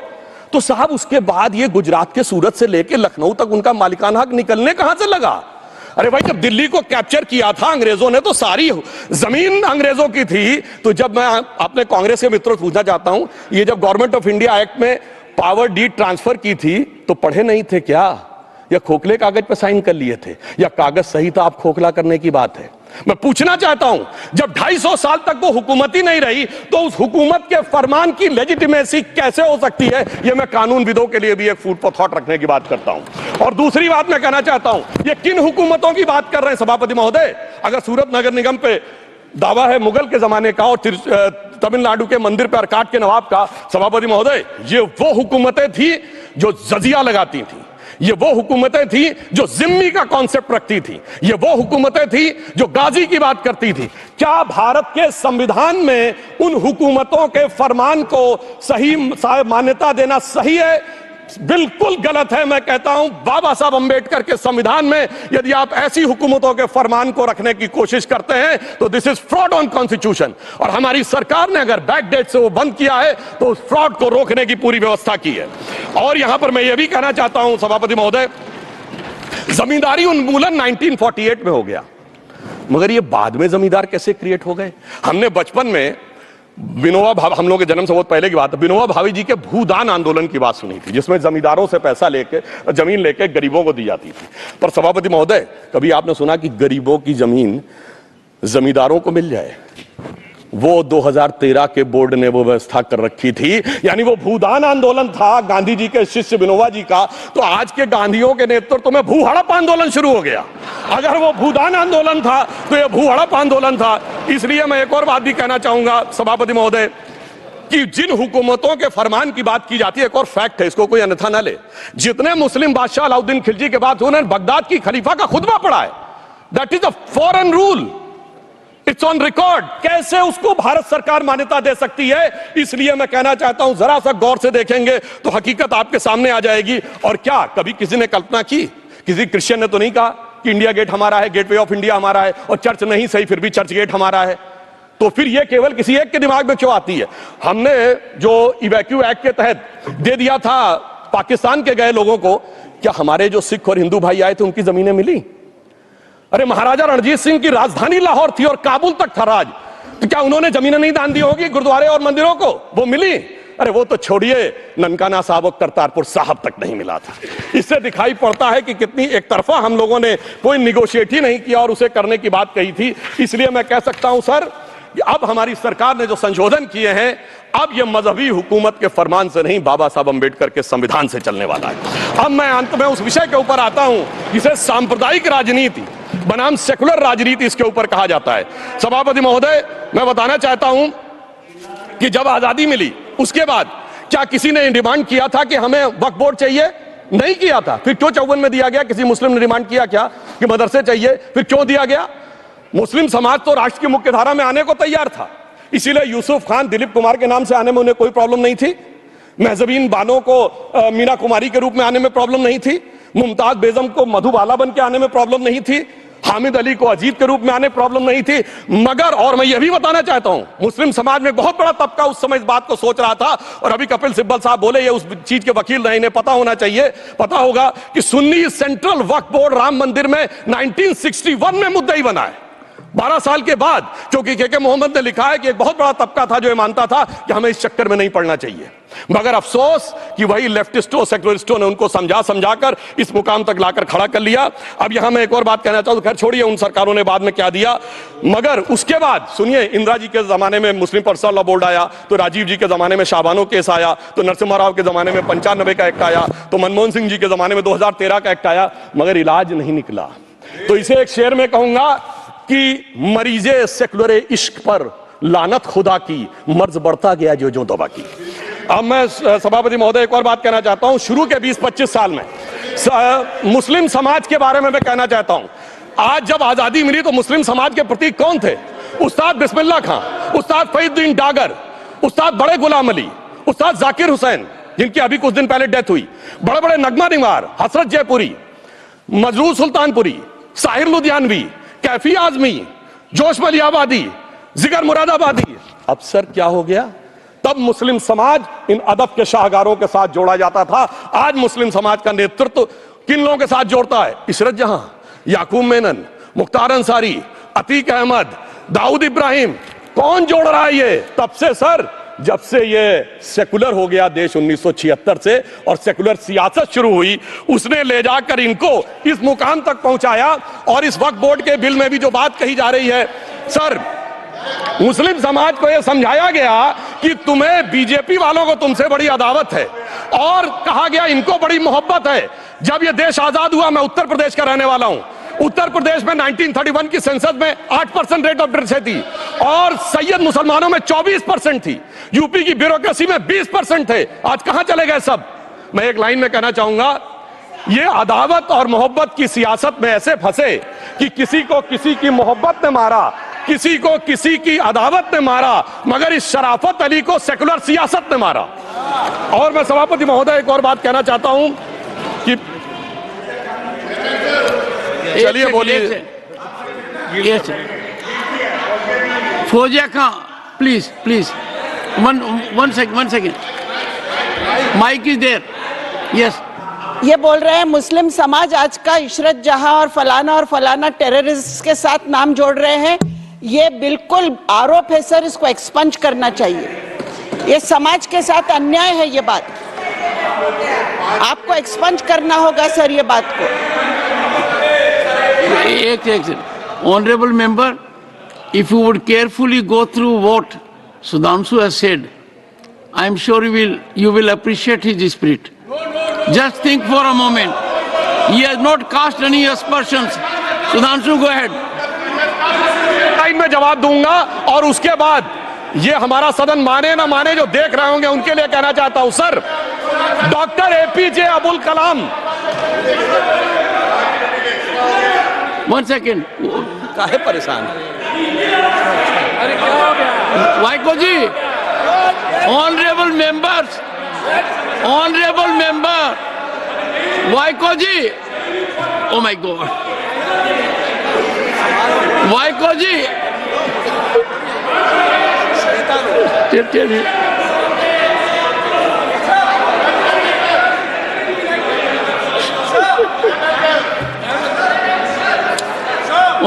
तो साहब उसके बाद ये गुजरात के सूरत से लेकर लखनऊ तक उनका मालिकाना हक निकलने कहां से लगा? अरे भाई, जब दिल्ली को कैप्चर किया था अंग्रेजों ने तो सारी जमीन अंग्रेजों की थी। तो जब मैं अपने कांग्रेस के मित्रों से पूछना चाहता हूं, ये जब गवर्नमेंट ऑफ इंडिया एक्ट में पावर डीड ट्रांसफर की थी तो पढ़े नहीं थे क्या, या खोखले कागज पर साइन कर लिए थे, या कागज सही था, आप खोखला करने की बात है? मैं पूछना चाहता हूं, जब 250 साल तक वो हुकूमत ही नहीं रही तो उस हुकूमत के फरमान की लेजिटिमेसी कैसे हो सकती है? ये मैं कानूनविदों के लिए भी एक फूड फॉर थॉट रखने की बात करता हूं। और दूसरी बात मैं कहना चाहता हूं, ये किन हुकूमतों की बात कर रहे हैं सभापति महोदय? अगर सूरत नगर निगम पे दावा है मुगल के जमाने का और तमिलनाडु के मंदिर पर अरकाट के नवाब का, सभापति महोदय, ये वो हुकूमतें थी जो जजिया लगाती थी, ये वो हुकूमतें थी जो जिम्मी का कॉन्सेप्ट रखती थी, ये वो हुकूमतें थी जो गाजी की बात करती थी। क्या भारत के संविधान में उन हुकूमतों के फरमान को सही मान्यता देना सही है? बिल्कुल गलत है। मैं कहता हूं, बाबा साहब अंबेडकर के संविधान में यदि आप ऐसी हुकूमतों के फरमान को रखने की कोशिश करते हैं तो this is fraud on constitution. और हमारी सरकार ने अगर बैक डेट से वो बंद किया है तो उस फ्रॉड को रोकने की पूरी व्यवस्था की है। और यहां पर मैं ये भी कहना चाहता हूं सभापति महोदय, जमींदारी उन्मूलन 1948 में हो गया, मगर ये बाद में जमींदार कैसे क्रिएट हो गए? हमने बचपन में विनोबा भावे, हम लोग के जन्म से बहुत पहले की बात है, विनोबा भावे जी के भूदान आंदोलन की बात सुनी थी, जिसमें जमींदारों से पैसा लेके जमीन लेके गरीबों को दी जाती थी। पर सभापति महोदय, कभी आपने सुना कि गरीबों की जमीन जमींदारों को मिल जाए? वो 2013 के बोर्ड ने वो व्यवस्था कर रखी थी। यानी वो भूदान आंदोलन था गांधी जी के शिष्य विनोबा जी का, तो आज के गांधियों के नेतृत्व में भू हड़प आंदोलन शुरू हो गया। अगर वो भूदान आंदोलन था तो ये भू हड़प आंदोलन था। इसलिए मैं एक और बात भी कहना चाहूंगा सभापति महोदय कि जिन हुकूमतों के फरमान की बात की जाती है, एक और फैक्ट है, इसको कोई अन्यथा ना ले, जितने मुस्लिम बादशाह अलाउद्दीन खिलजी के बाद उन्होंने बगदाद की खलीफा का खुतबा पढ़ा है। That is a foreign rule, it's on record. कैसे उसको भारत सरकार मान्यता दे सकती है? इसलिए मैं कहना चाहता हूं, जरा सा गौर से देखेंगे तो हकीकत आपके सामने आ जाएगी। और क्या कभी किसी ने कल्पना की, किसी क्रिश्चियन ने तो नहीं कहा कि इंडिया गेट हमारा है, गेटवे ऑफ इंडिया हमारा है, और चर्च नहीं सही फिर भी चर्च गेट हमारा है? तो फिर यह केवल किसी एक के दिमाग में क्यों आती है? हमने जो इवैक्यू एक्ट के तहत दे दिया था पाकिस्तान के गए लोगों को, क्या हमारे जो सिख और हिंदू भाई आए थे उनकी जमीनें मिली? अरे महाराजा रणजीत सिंह की राजधानी लाहौर थी और काबुल तक था राज, तो क्या उन्होंने जमीनें नहीं दान दी होगी गुरुद्वारे और मंदिरों को? वो मिली? अरे वो तो छोड़िए, ननकाना साहब और करतारपुर साहब तक नहीं मिला था। इससे दिखाई पड़ता है कि कितनी एक तरफा हम लोगों ने कोई निगोशिएट ही नहीं किया और उसे करने की बात कही थी। इसलिए मैं कह सकता हूं सर कि अब हमारी सरकार ने जो संशोधन किए हैं, अब यह मजहबी हुकूमत के फरमान से नहीं, बाबा साहब अंबेडकर के संविधान से चलने वाला है। अब मैं अंत में उस विषय के ऊपर आता हूं जिसे सांप्रदायिक राजनीति बनाम सेकुलर राजनीति इसके ऊपर कहा जाता है। सभापति महोदय, मैं बताना चाहता हूं कि जब आजादी मिली उसके बाद क्या किसी ने डिमांड किया था कि हमें वक्फ बोर्ड चाहिए? नहीं किया था। फिर क्यों 54 में दिया गया? किसी मुस्लिम ने डिमांड किया क्या कि मदरसे चाहिए? फिर क्यों दिया गया? मुस्लिम समाज तो राष्ट्र की मुख्य धारा में आने को तैयार था, इसीलिए यूसुफ खान, दिलीप कुमार के नाम से आने में उन्हें कोई प्रॉब्लम नहीं थी। महजबीन बानो को मीना कुमारी के रूप में आने में प्रॉब्लम नहीं थी। मुमताज बेगम को मधुबाला बन के आने में प्रॉब्लम नहीं थी। हामिद अली को अजीत के रूप में आने प्रॉब्लम नहीं थी। मगर, और मैं यह भी बताना चाहता हूं, मुस्लिम समाज में बहुत बड़ा तबका उस समय इस बात को सोच रहा था, और अभी कपिल सिब्बल साहब बोले, ये उस चीज के वकील नहीं, इन्हें पता होना चाहिए, पता होगा कि सुन्नी सेंट्रल वक्फ बोर्ड राम मंदिर में 1961 में मुद्दई बना है, 12 साल के बाद, क्योंकि के मोहम्मद ने लिखा है कि एक बहुत बड़ा तबका था जो ये मानता था कि हमें इस चक्कर में नहीं पड़ना चाहिए। मगर अफसोस कि वही लेफ्टिस्टों, सेकुलरिस्टों ने उनको समझाकर इस मुकाम तक लाकर खड़ा कर लिया। अब यहां मैं एक और बात कहना चाहूं, खैर छोड़िए उन सरकारों ने बाद में क्या दिया, मगर उसके बाद सुनिए, इंदिरा जी के जमाने में मुस्लिम पर्सनल लॉ बोर्ड आया, तो राजीव जी के जमाने में शाहबानो केस आया, तो नरसिम्हा राव के जमाने में 95 का एक्ट आया, तो मनमोहन सिंह जी के जमाने में 2013 का एक्ट आया, मगर इलाज नहीं निकला। तो इसे एक शेर में कहूंगा कि मरीजे सेकुलर इश्क पर लानत खुदा की, मर्ज बढ़ता गया जो दवा की। अब मैं सभापति महोदय एक और बात कहना चाहता हूं, शुरू के 20-25 साल में मुस्लिम समाज के बारे में मैं कहना चाहता हूं। आज जब आजादी मिली तो मुस्लिम समाज के प्रतीक कौन थे? उस्ताद बिस्मिल्लाह खां, उस्ताद फरीदुद्दीन डागर, उस्ताद बड़े गुलाम अली, उस्ताद जाकिर हुसैन, जिनकी अभी कुछ दिन पहले डेथ हुई, बड़े बड़े नगमा निगार, हसरत जयपुरी, मजरूर सुल्तानपुरी, साहिर लुधियानवी, कैफी आजमी, जोश मलियाबादी, जिगर मुरादाबादी। अब सर क्या हो गया? तब मुस्लिम समाज इन अदब के शाहकारों के साथ जोड़ा जाता था। आज मुस्लिम समाज का नेतृत्व किन लोगों के साथ जोड़ता है? इशरत जहां, याकूब मेनन, मुख्तार अंसारी, अतीक अहमद, दाऊद इब्राहिम, कौन जोड़ रहा है ये? तब से सर, जब से ये सेकुलर हो गया देश 1976 से और सेकुलर सियासत शुरू हुई, उसने ले जाकर इनको इस मुकाम तक पहुंचाया। और इस वक्फ बोर्ड के बिल में भी जो बात कही जा रही है सर, मुस्लिम समाज को यह समझाया गया कि तुम्हें बीजेपी वालों को तुमसे बड़ी अदावत है, और कहा गया इनको बड़ी मोहब्बत है। जब यह देश आजाद हुआ, मैं उत्तर प्रदेश का रहने वाला हूं, उत्तर प्रदेश में 1931 की सेंसस में 8% रेट ऑफ डेथ थी और सैयद मुसलमानों में 24% थी। यूपी की ब्यूरोक्रेसी में 20% थे। आज कहां चले गए सब? मैं एक लाइन में कहना चाहूंगा, ये अदावत और मोहब्बत की सियासत में ऐसे फंसे कि किसी को किसी की मोहब्बत ने मारा, किसी को किसी की अदावत ने मारा, मगर इस शराफत अली को सेकुलर सियासत ने मारा। और मैं सभापति महोदय एक और बात कहना चाहता हूं कि चलिए बोलिए। Fauzia Khan, please one second, mic is there. Yes, ये बोल रहे हैं मुस्लिम समाज आज का इशरत जहां और फलाना टेररिस्ट के साथ नाम जोड़ रहे हैं। ये बिल्कुल आरोप है सर, इसको एक्सपंज करना चाहिए। ये समाज के साथ अन्याय है, ये बात आपको एक्सपंज करना होगा सर, ये बात को। एक honorable member, if you would carefully go through what Sudhanshu has said, I am sure you will appreciate his spirit. Just think for a moment. He has not cast any aspersions. Sudhanshu, go ahead. Time में जवाब दूंगा और उसके बाद ये हमारा सदन माने ना माने, जो देख रहे होंगे उनके लिए कहना चाहता हूं sir, doctor APJ Abdul Kalam. One second. काहे परेशान? Vaiko ji, honorable member, Vaiko ji, oh my God, Vaiko ji,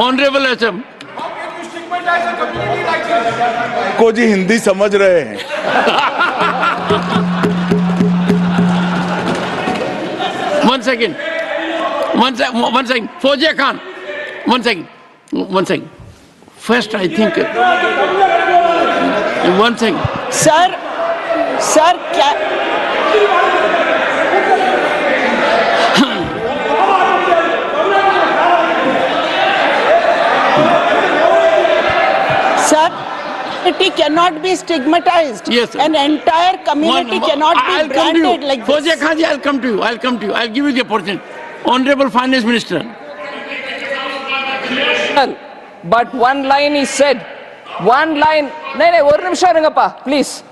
honourable HM को जी हिंदी समझ रहे हैं। One second. Fauzia Khan, one second. First, I think. One second. Sir क्या community cannot be stigmatized. Yes, an entire community cannot be branded like this. Fauziya Khan ji, I'll come to you. I'll give you the opportunity. Honorable Finance Minister. But one line is said. One line. Please.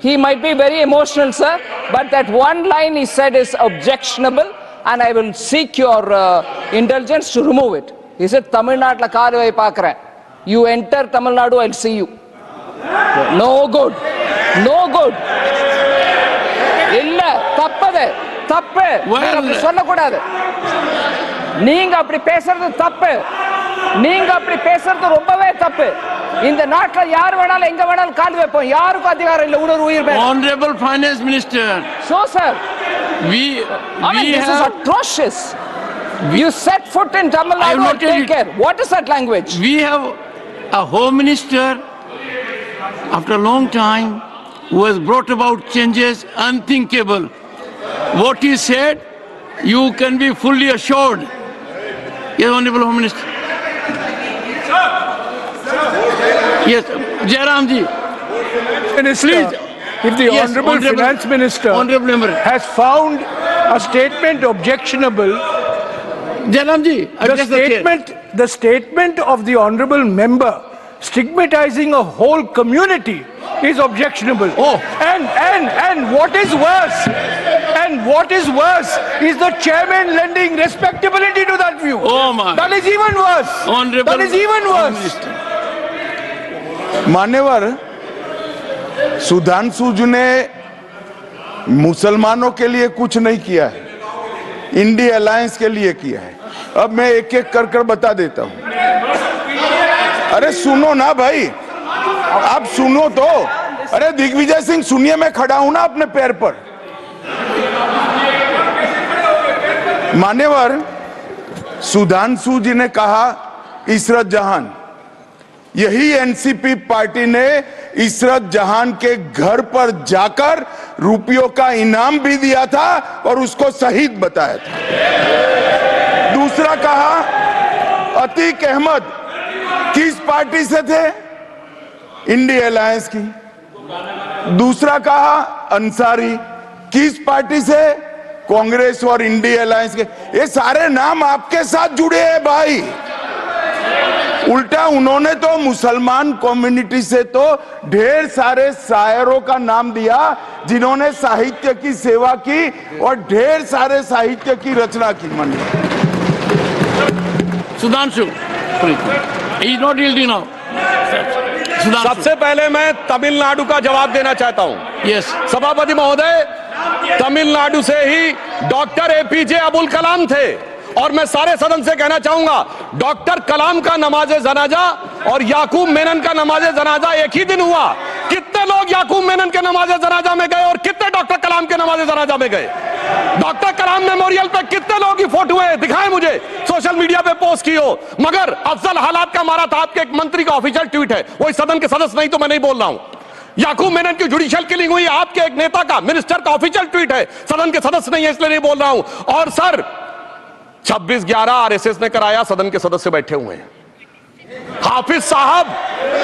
He might be very emotional, sir. But that one line he said is objectionable, and I will seek your indulgence to remove it. He said, Tamil Nadu la paakren. You enter Tamil Nadu, I'll see you. No good. No good. இல்ல தப்பது தப்பு அப்படி சொல்லக்கூடாது. நீங்க அப்படி பேசுறது தப்பு. நீங்க அப்படி பேசுறது ரொம்பவே தப்பு. இந்த நாட்டுல யார் வேணாலும் எங்க வேணாலும் கால் வைப்போம். யாருக்கும் அதிகாரம் இல்ல ஒரு உயிர் மேல. Honorable Finance Minister. So sir, this is atrocious. You set foot in Tamil Nadu and take care. What is that language? We have a Home Minister after a long time who has brought about changes unthinkable. What he said, you can be fully assured. Yes, Honorable Home Minister. Yes, Jairam ji. Minister, please. If the Yes, Honorable Finance Minister has found a statement objectionable, Jairam ji, the statement of the Honorable Member stigmatizing a whole community is objectionable. Oh. And what is worse is the chairman lending respectability to that view. Oh my. That is even worse. Honorable that is even worse. मान्यवर सुधांशु जी ने मुसलमानों के लिए कुछ नहीं किया है, India alliance के लिए किया है। अब मैं एक एक कर कर बता देता हूं। अरे सुनो ना भाई, आप सुनो तो। अरे दिग्विजय सिंह सुनिए, मैं खड़ा हूं ना अपने पैर पर। मान्यवर, सुधांशु जी ने कहा इशरत जहां, यही एनसीपी पार्टी ने इशरत जहां के घर पर जाकर रुपयों का इनाम भी दिया था और उसको शहीद बताया था। दूसरा कहा अतीक अहमद किस पार्टी से थे? इंडिया अलायंस की। दूसरा कहा अंसारी किस पार्टी से? कांग्रेस और इंडिया अलायंस के। ये सारे नाम आपके साथ जुड़े हैं भाई। उल्टा उन्होंने तो मुसलमान कम्युनिटी से तो ढेर सारे शायरों का नाम दिया जिन्होंने साहित्य की सेवा की और ढेर सारे साहित्य की रचना की। मन Sudhanshu, he is not yielding now. Sudhanshu, सबसे पहले मैं तमिलनाडु का जवाब देना चाहता हूं। yes, सभापति महोदय, तमिलनाडु से ही डॉक्टर एपीजे अब्दुल कलाम थे और मैं सारे सदन से कहना चाहूंगा, डॉक्टर कलाम का नमाज जनाजा और याकूब मेनन का नमाज जनाजा एक ही दिन हुआ। कितने लोग याकूब मेनन के नमाज जनाजा में गए और कितने डॉक्टर कलाम के नमाज जनाजा में गए? डॉक्टर कलाम मेमोरियल पे कितने लोग की फोटो है? दिखाएं मुझे, सोशल मीडिया पे पोस्ट की हो। मगर अफजल हालात का मारा था, आपके एक मंत्री का ऑफिशियल ट्वीट है, वो इस सदन के सदस्य नहीं तो मैं नहीं बोल रहा हूं। याकूब मेनन की जुडिशियल किलिंग हुई, आपके एक नेता का, मिनिस्टर का ऑफिशियल ट्वीट है, सदन के सदस्य नहीं है इसलिए नहीं बोल रहा हूं। और सर 26/11 आरएसएस ने कराया, सदन के सदस्य बैठे हुए हैं। हाफिज साहब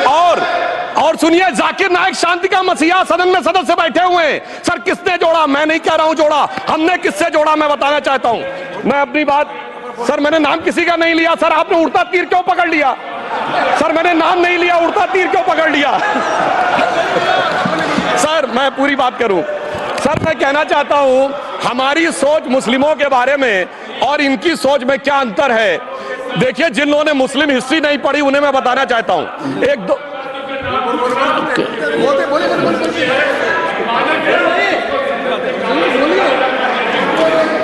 और सुनिए, जाकिर नाइक शांति का मसीहा सदन में सदस्य बैठे हुए हैं। सर किसने जोड़ा? मैं नहीं कह रहा हूं जोड़ा, हमने किससे जोड़ा मैं बताना चाहता हूं। मैं अपनी बात, सर मैंने नाम किसी का नहीं लिया। सर आपने उड़ता तीर क्यों पकड़ लिया? सर मैंने नाम नहीं लिया, उड़ता तीर क्यों पकड़ लिया? सर मैं पूरी बात करूं। सर मैं कहना चाहता हूं, हमारी सोच मुस्लिमों के बारे में और इनकी सोच में क्या अंतर है। देखिए, जिन लोगों ने मुस्लिम हिस्ट्री नहीं पढ़ी उन्हें मैं बताना चाहता हूं। एक दो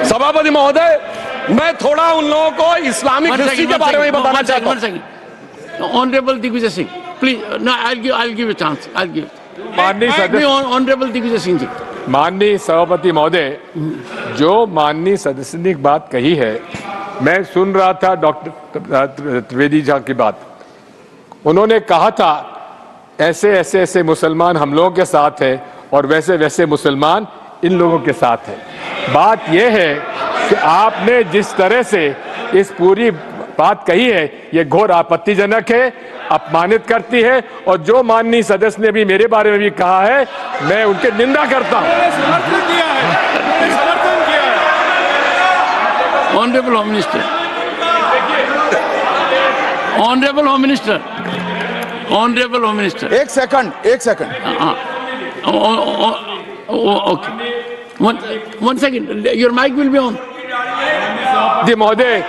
सभापति महोदय, मैं थोड़ा उन लोगों को इस्लामिक हिस्ट्री के बारे में बताना चाहता हूं। Honourable Digvijaya Singh, please, no, I'll give a chance. I'll give. माननीय सदस्य, ऑनरेबल दिग्विजय सिंह जी। माननीय सभापति महोदय, जो माननीय सदस्य ने बात कही है, मैं सुन रहा था डॉक्टर त्रिवेदी जी की बात। उन्होंने कहा था ऐसे ऐसे ऐसे मुसलमान हम लोगों के साथ है और वैसे वैसे मुसलमान इन लोगों के साथ है। बात यह है कि आपने जिस तरह से इस पूरी बात कही है, ये घोर आपत्तिजनक है, अपमानित करती है। और जो माननीय सदस्य ने भी मेरे बारे में भी कहा है, मैं उनकी निंदा करता हूं। Honourable home minister, honourable home minister, honourable home minister, एक second. Okay, one second, your mic will be on. जी महोदय,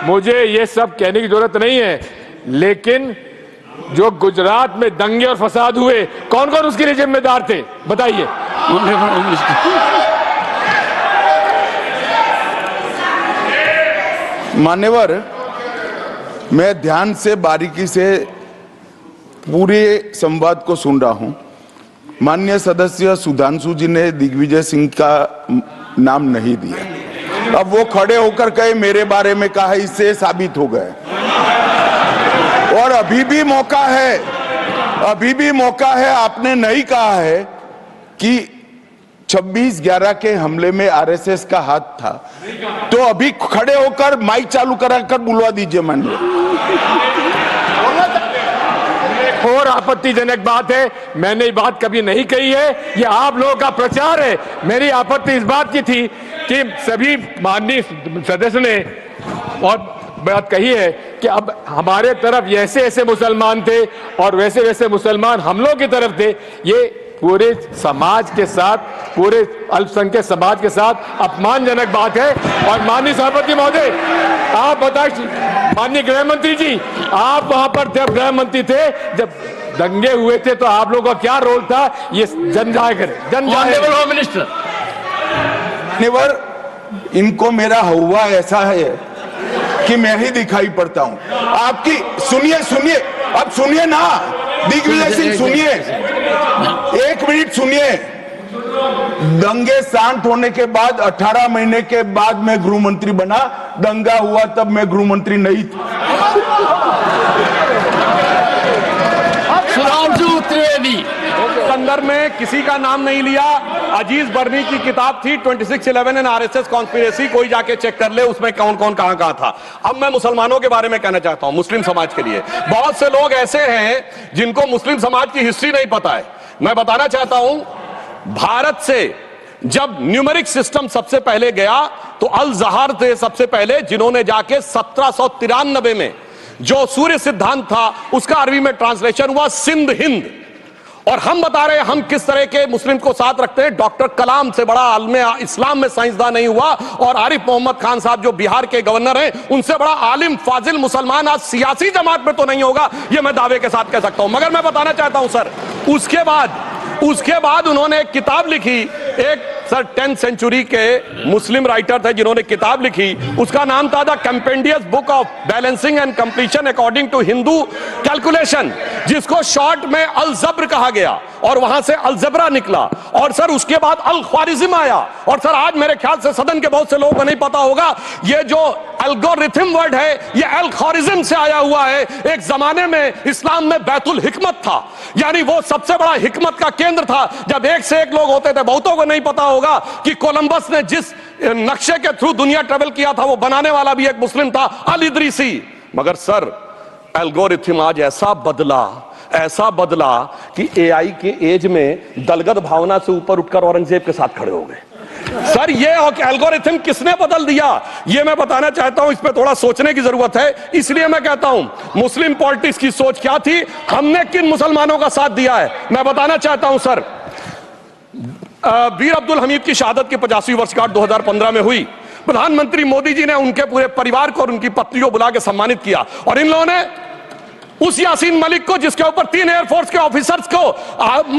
मुझे ये सब कहने की जरूरत नहीं है, लेकिन जो गुजरात में दंगे और फसाद हुए, कौन कौन उसके लिए जिम्मेदार थे बताइए। ऑनरेबल होम मिनिस्टर, मान्यवर, मैं ध्यान से बारीकी से पूरे संवाद को सुन रहा हूं। माननीय सदस्य सुधांशु जी ने दिग्विजय सिंह का नाम नहीं दिया। अब वो खड़े होकर कहे मेरे बारे में कहा, इससे साबित हो गए। और अभी भी मौका है, आपने नहीं कहा है कि 26/11 के हमले में आरएसएस का हाथ था, तो अभी खड़े होकर माइक चालू कराकर बुलवा दीजिए। माननीय, और आपत्तिजनक बात है, मैंने ये बात कभी नहीं कही है, ये आप लोगों का प्रचार है। मेरी आपत्ति इस बात की थी कि सभी माननीय सदस्य ने और बात कही है कि अब हमारे तरफ ऐसे ऐसे मुसलमान थे और वैसे वैसे मुसलमान हम लोग की तरफ थे। ये पूरे समाज के साथ, पूरे अल्पसंख्यक समाज के साथ अपमानजनक बात है। और माननीय सभापति महोदय, आप बताइए, माननीय गृह मंत्री जी, आप वहां पर थे, गृह मंत्री थे, जब दंगे हुए थे तो आप लोगों का क्या रोल था, ये जन जाहिर करे, जन जाहिर। Honorable Home Minister. नेवर इनको मेरा हुआ ऐसा है कि मैं ही दिखाई पड़ता हूं आपकी। सुनिए सुनिए, अब सुनिए ना दिग्विजय सिंह, सुनिए 1 मिनट सुनिए। दंगे शांत होने के बाद 18 महीने के बाद मैं गृह मंत्री बना, दंगा हुआ तब मैं गृह मंत्री नहीं था। सुधांशु त्रिवेदी। संदर्भ में किसी का नाम नहीं लिया। अजीज बर्नी की किताब थी 2611 एंड आरएसएस कॉन्स्पिरेसी, कोई जाके चेक कर ले उसमें कौन कौन कहां कहां था। अब मैं मुसलमानों के बारे में कहना चाहता हूं, मुस्लिम समाज के लिए। बहुत से लोग ऐसे हैं जिनको मुस्लिम समाज की हिस्ट्री नहीं पता है। मैं बताना चाहता हूं, भारत से जब न्यूमेरिक सिस्टम सबसे पहले गया तो अल जहार थे सबसे पहले, जिन्होंने जाके 1793 में जो सूर्य सिद्धांत था उसका अरबी में ट्रांसलेशन हुआ सिंध हिंद। और हम बता रहे हैं हम किस तरह के मुस्लिम को साथ रखते हैं। डॉक्टर कलाम से बड़ा आलिम इस्लाम में साइंसदान नहीं हुआ, और आरिफ मोहम्मद खान साहब जो बिहार के गवर्नर हैं उनसे बड़ा आलिम फाजिल मुसलमान आज सियासी जमात में तो नहीं होगा, यह मैं दावे के साथ कह सकता हूं। मगर मैं बताना चाहता हूं सर, उसके बाद उन्होंने एक किताब लिखी, एक सर 10th सेंचुरी के मुस्लिम राइटर थे जिन्होंने किताब लिखी, उसका नाम था the compendious book of balancing and completion according to Hindu calculation, जिसको शॉर्ट में अल जब्र कहा गया, और वहां से अलजबरा निकला। और सर उसके बाद अल ख्वारिज्म आया। और सर आज मेरे ख्याल से सदन के बहुत से लोगों को नहीं पता होगा, ये जो एल्गोरिथम वर्ड है ये अल ख्वारिज्म से आया हुआ है। एक जमाने में इस्लाम में बैतुल हिकमत था, यानी वो सबसे बड़ा हिकमत का केंद्र था। जब एक से एक लोग होते थे, बहुतों को नहीं पता होगा कि कोलंबस ने जिस नक्शे के थ्रू दुनिया ट्रेवल किया था वो बनाने वाला भी एक मुस्लिम था, अल इदरीसी। मगर सर एल्गोरिथम आज ऐसा बदला कि एआई के एज में दलगत भावना से ऊपर उठकर औरंगजेब के साथ खड़े हो गए। सर ये एल्गोरिथम किसने बदल दिया, ये मैं बताना चाहता हूं। इस पे थोड़ा सोचने की जरूरत है। इसलिए मैं कहता हूं मुस्लिम पॉलिटिक्स की सोच क्या थी, हमने किन मुसलमानों का साथ दिया है, मैं बताना चाहता हूं सर। वीर अब्दुल हमीद की शहादत की 50वीं वर्षगांठ 2015 में हुई। प्रधानमंत्री मोदी जी ने उनके पूरे परिवार को और उनकी पत्नी को बुला के सम्मानित किया, और इन लोगों ने उस यासीन मलिक को, जिसके ऊपर 3 एयरफोर्स के ऑफिसर्स को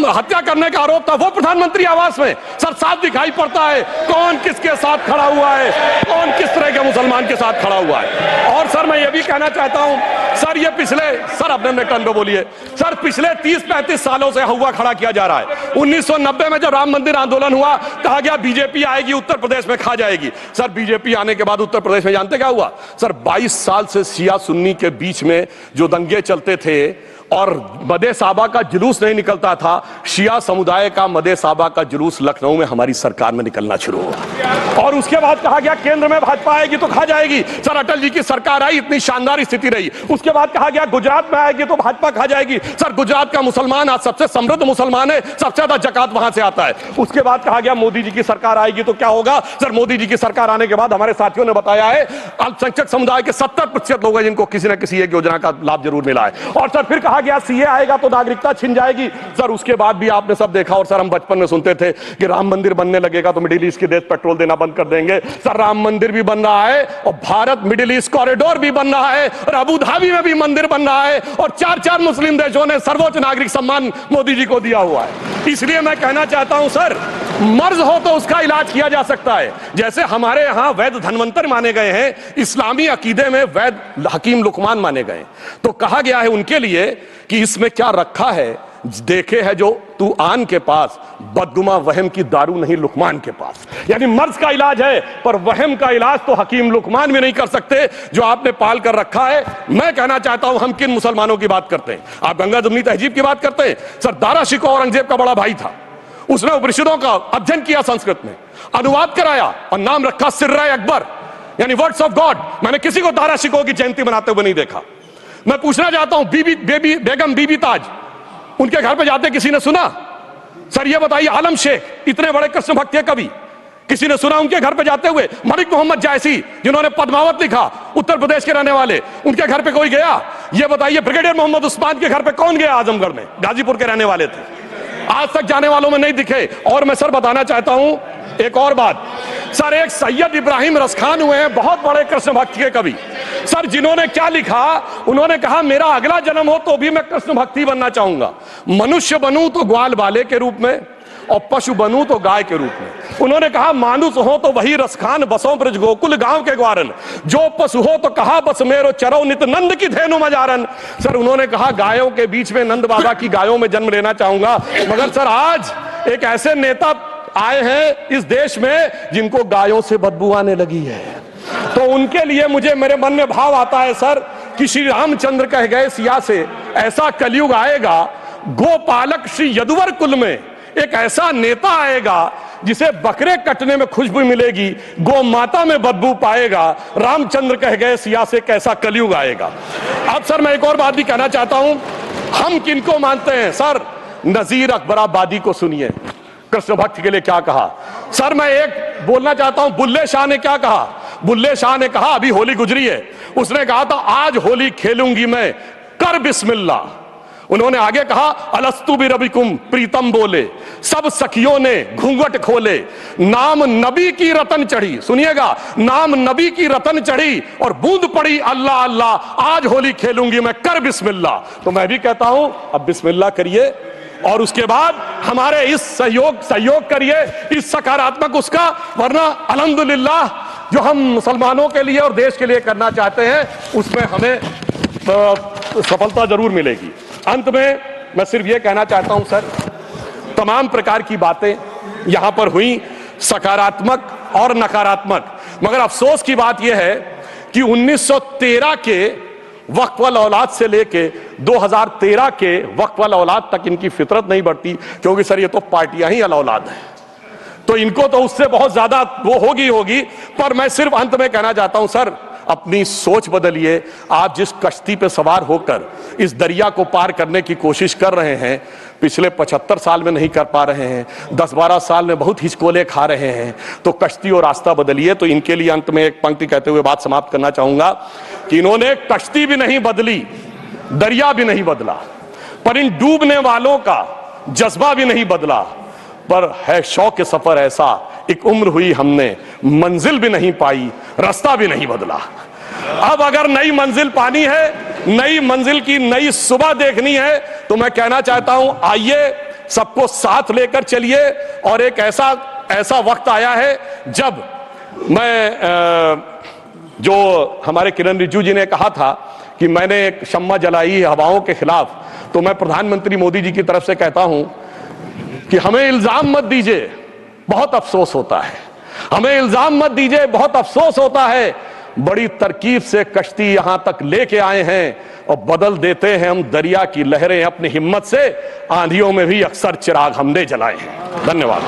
हत्या करने का आरोप था, वो प्रधानमंत्री आवास में। सर साफ दिखाई पड़ता है कौन किसके साथ खड़ा हुआ है, कौन किस तरह के मुसलमान के साथ खड़ा हुआ है। और सर मैं ये भी कहना चाहता हूं सर, ये सर अपने टर्न पे बोलिए सर, पिछले 30-35 सालों से हुआ खड़ा किया जा रहा है। 1990 में जब राम मंदिर आंदोलन हुआ, कहा गया बीजेपी आएगी उत्तर प्रदेश में खा जाएगी। सर बीजेपी आने के बाद उत्तर प्रदेश में जानते क्या हुआ सर, 22 साल से शिया सुन्नी के बीच में जो दंगे चलते थे और मदे साबा का जुलूस नहीं निकलता था, शिया समुदाय का मदे साबा का जुलूस लखनऊ में हमारी सरकार में निकलना शुरू हुआ। और उसके बाद कहा गया केंद्र में भाजपा आएगी तो खा जाएगी। सर अटल जी की सरकार आई, इतनी शानदार स्थिति रही। उसके बाद कहा गया गुजरात में आएगी तो भाजपा खा जाएगी। सर गुजरात का मुसलमान आज सबसे समृद्ध मुसलमान है, सबसे ज्यादा जकात वहां से आता है। उसके बाद कहा गया मोदी जी की सरकार आएगी तो क्या होगा। सर मोदी जी की सरकार आने के बाद हमारे साथियों ने बताया है अल्पसंख्यक समुदाय के 70% लोग हैं जिनको किसी न किसी एक योजना का लाभ जरूर मिला है। और सर फिर कहा गया सीए आएगा तो नागरिकता छिन जाएगी। सर उसके बाद भी आपने सब देखा, और सर हम बचपन में सुनते थे कि राम मंदिर बनने लगेगा तो मिडिल ईस्ट के देश पेट्रोल देना बंद कर देंगे। सर राम मंदिर भी बन रहा है, और भारत मिडिल ईस्ट कॉरिडोर भी बन रहा है, और अबू धाबी में भी मंदिर बन रहा है, और 4 मुस्लिम देशों ने सर्वोच्च नागरिक सम्मान मोदी जी को दिया हुआ है। इसलिए मैं कहना चाहता हूं सर, मर्ज हो तो उसका इलाज किया जा सकता है। जैसे हमारे यहां वैद धन्वंतर माने गए हैं, इस्लामी अकीदे में वैद हकीम लुकमान माने गए, तो कहा गया है उनके लिए कि इसमें क्या रखा है, देखे है जो तू आन के पास, बदगुमा वहम की दारू नहीं लुकमान के पास। यानी मर्ज का इलाज है, पर वहम का इलाज तो हकीम लुकमान भी नहीं कर सकते जो आपने पाल कर रखा है। मैं कहना चाहता हूं हम किन मुसलमानों की बात करते हैं। आप गंगा जमुनी तहजीब की बात करते हैं। सर दारा शिकोह औरंगजेब का बड़ा भाई था, उसने उपनिषदों का अध्ययन किया, संस्कृत में अनुवाद कराया और नाम रखा सिर्रा अकबर, यानी वर्ड्स ऑफ गॉड। मैंने किसी को दारा शिकोह की जयंती मनाते हुए नहीं देखा। मैं पूछना चाहता हूं बेगम बीबी ताज, उनके घर पे जाते किसी ने सुना? सर ये बताइए, आलम शेख इतने बड़े कृष्ण भक्त के कवि, किसी ने सुना उनके घर पे जाते हुए? मलिक मोहम्मद जायसी जिन्होंने पद्मावत लिखा, उत्तर प्रदेश के रहने वाले, उनके घर पे कोई गया? ये बताइए ब्रिगेडियर मोहम्मद उस्मान के घर पे कौन गया? आजमगढ़ में, गाजीपुर के रहने वाले थे, आज तक जाने वालों में नहीं दिखे। और मैं सर बताना चाहता हूं एक और बात, सर एक सैयद इब्राहिम रसखान हुए हैं, बहुत बड़े कृष्ण भक्त के कवि, सर जिन्होंने क्या लिखा, उन्होंने कहा मेरा अगला जन्म हो तो भी मैं कृष्ण भक्ति बनना चाहूंगा, मनुष्य बनूं तो ग्वाल बाले के रूप में और पशु बनूं तो गाय के रूप में। उन्होंने कहा मानुष हो तो वही रसखान बसों ब्रज गोकुल गांव के ग्वारन, जो पशु हो तो कहा बस मेरो चरो नित नंद की धेनु मजारन। सर उन्होंने कहा गायों के बीच में नंद बाबा की गायों में जन्म लेना चाहूंगा। मगर सर आज एक ऐसे नेता आए हैं इस देश में जिनको गायों से बदबू आने लगी है, तो उनके लिए मुझे मेरे मन में भाव आता है सर कि श्री रामचंद्र कह गए सिया से ऐसा कलयुग आएगा, गोपालक श्री यदुवर कुल में एक ऐसा नेता आएगा जिसे बकरे कटने में खुशबू मिलेगी, गौ माता में बदबू पाएगा। रामचंद्र कह गए सिया से कैसा कलयुग आएगा। अब सर मैं एक और बात भी कहना चाहता हूं, हम किनको मानते हैं सर? नजीर अकबराबादी को सुनिए, कृष्ण भक्त के लिए क्या कहा। सर मैं एक बोलना चाहता हूं, बुल्ले शाह ने क्या कहा? बुल्ले शाह ने कहा, अभी होली गुजरी है, उसने कहा था आज होली खेलूंगी मैं, कर बिस्मिल्लाह। उन्होंने आगे कहा अलस्तु भी रबिकुम प्रीतम बोले, सब सखियों ने घूंघट खोले, नाम नबी की रतन चढ़ी, सुनिएगा, नाम नबी की रतन चढ़ी और बूंद पड़ी अल्लाह अल्लाह, आज होली खेलूंगी मैं, कर बिस्मिल्लाह। तो मैं भी कहता हूं अब बिस्मिल्लाह करिए और उसके बाद हमारे इस सहयोग करिए, इस सकारात्मक उसका, वरना अल्हम्दुलिल्लाह जो हम मुसलमानों के लिए और देश के लिए करना चाहते हैं उसमें हमें सफलता जरूर मिलेगी। अंत में मैं सिर्फ ये कहना चाहता हूं सर, तमाम प्रकार की बातें यहां पर हुई, सकारात्मक और नकारात्मक, मगर अफसोस की बात यह है कि 1913 के वक्फ वाल औलाद से लेके 2013 के वक्फ वाल औलाद तक इनकी फितरत नहीं बढ़ती, क्योंकि सर ये तो पार्टियां ही अल औलाद हैं, तो इनको तो उससे बहुत ज्यादा वो होगी। पर मैं सिर्फ अंत में कहना चाहता हूं सर, अपनी सोच बदलिए। आप जिस कश्ती पे सवार होकर इस दरिया को पार करने की कोशिश कर रहे हैं, पिछले 75 साल में नहीं कर पा रहे हैं, 10-12 साल में बहुत हिचकोले खा रहे हैं, तो कश्ती और रास्ता बदलिए। तो इनके लिए अंत में एक पंक्ति कहते हुए बात समाप्त करना चाहूंगा कि इन्होंने कश्ती भी नहीं बदली, दरिया भी नहीं बदला, पर इन डूबने वालों का जज्बा भी नहीं बदला, पर है शौक सफर ऐसा, एक उम्र हुई हमने, मंजिल भी नहीं पाई, रास्ता भी नहीं बदला। अब अगर नई मंजिल पानी है, नई मंजिल की नई सुबह देखनी है, तो मैं कहना चाहता हूं आइए सबको साथ लेकर चलिए। और एक ऐसा वक्त आया है जब मैं जो हमारे किरण रिजिजू जी ने कहा था कि मैंने एक शम्मा जलाई हवाओं के खिलाफ, तो मैं प्रधानमंत्री मोदी जी की तरफ से कहता हूं कि हमें इल्जाम मत दीजिए, बहुत अफसोस होता है, हमें इल्जाम मत दीजिए, बहुत अफसोस होता है। बड़ी तरकीब से कश्ती यहां तक लेके आए हैं और बदल देते हैं हम दरिया की लहरें अपनी हिम्मत से, आंधियों में भी अक्सर चिराग हमने जलाए हैं। धन्यवाद।